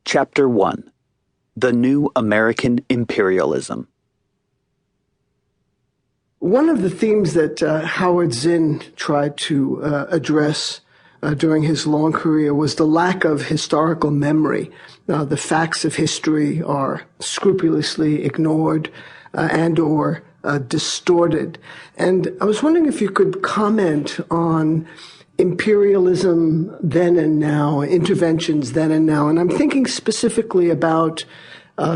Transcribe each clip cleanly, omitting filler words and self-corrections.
Chapter 1: The New American Imperialism. One of the themes that Howard Zinn tried to address during his long career was the lack of historical memory. The facts of history are scrupulously ignored and/or distorted. And I was wondering if you could comment on imperialism then and now, interventions then and now. And I'm thinking specifically about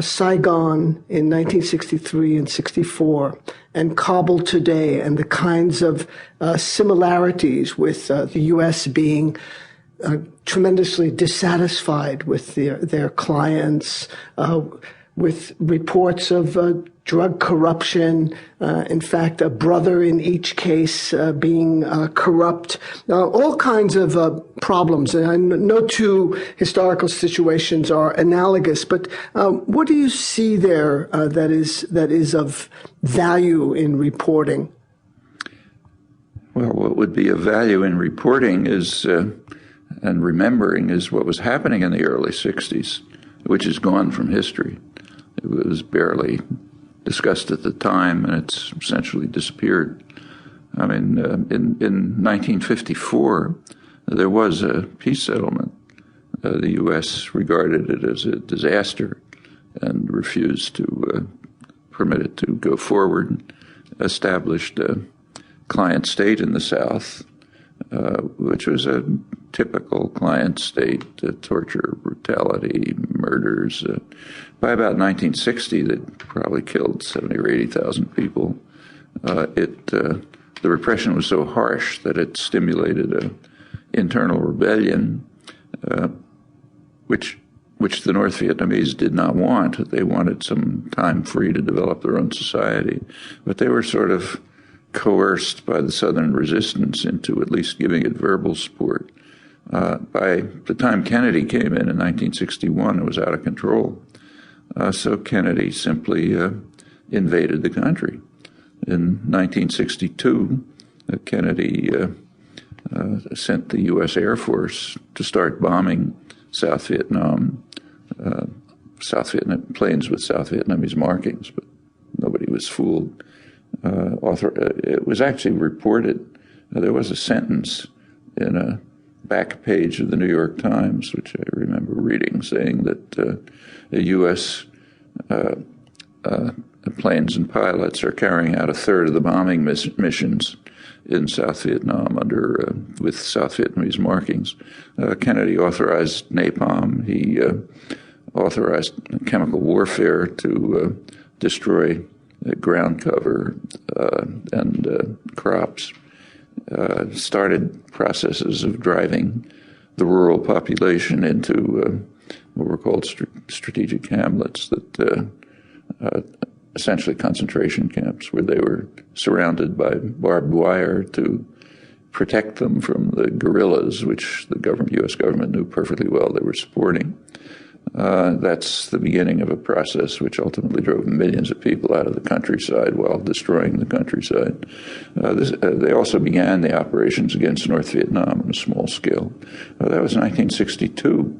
Saigon in 1963 and 64, and Kabul today, and the kinds of similarities with the U.S. being tremendously dissatisfied with their clients, with reports of drug corruption, in fact, a brother in each case being corrupt, all kinds of problems. And I know two historical situations are analogous, but what do you see there that is of value in reporting? Well, what would be of value in reporting is, and remembering, is what was happening in the early 60s, which is gone from history. It was barely discussed at the time, and it's essentially disappeared. I mean, in 1954, there was a peace settlement. The U.S. regarded it as a disaster and refused to permit it to go forward, established a client state in the South, which was a typical client state, torture, brutality, murders. By about 1960, that probably killed 70 or 80,000 people. The repression was so harsh that it stimulated an internal rebellion, which the North Vietnamese did not want. They wanted some time free to develop their own society, but they were sort of coerced by the Southern resistance into at least giving it verbal support. By the time Kennedy came in 1961, it was out of control. So Kennedy simply invaded the country. In 1962, Kennedy sent the U.S. Air Force to start bombing South Vietnam, planes with South Vietnamese markings, but nobody was fooled. It was actually reported, there was a sentence in a back page of the New York Times, which I remember reading, saying that the U.S. Planes and pilots are carrying out a third of the bombing missions in South Vietnam with South Vietnamese markings. Kennedy authorized napalm. He authorized chemical warfare to destroy ground cover and crops. Started processes of driving the rural population into what were called strategic hamlets, that essentially concentration camps, where they were surrounded by barbed wire to protect them from the guerrillas, which the U.S. government knew perfectly well they were supporting. That's the beginning of a process which ultimately drove millions of people out of the countryside while destroying the countryside. They also began the operations against North Vietnam on a small scale. That was 1962.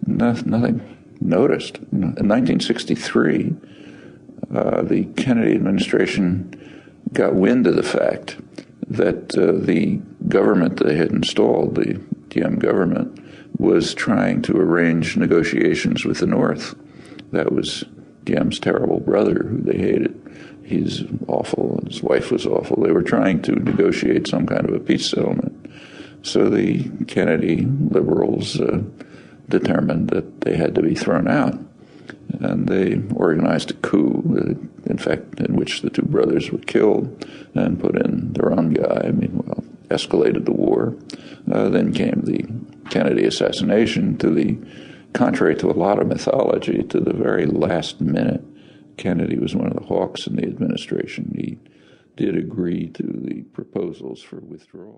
Nothing noticed. In 1963, the Kennedy administration got wind of the fact that the government they had installed, the Diem government, was trying to arrange negotiations with the North. That was Diem's terrible brother, who they hated. He's awful, and his wife was awful. They were trying to negotiate some kind of a peace settlement. So the Kennedy liberals determined that they had to be thrown out. And they organized a coup, in fact, in which the two brothers were killed, and put in their own guy, meanwhile escalated the war. Then came the Kennedy assassination. Contrary to a lot of mythology, to the very last minute, Kennedy was one of the hawks in the administration. He did agree to the proposals for withdrawal.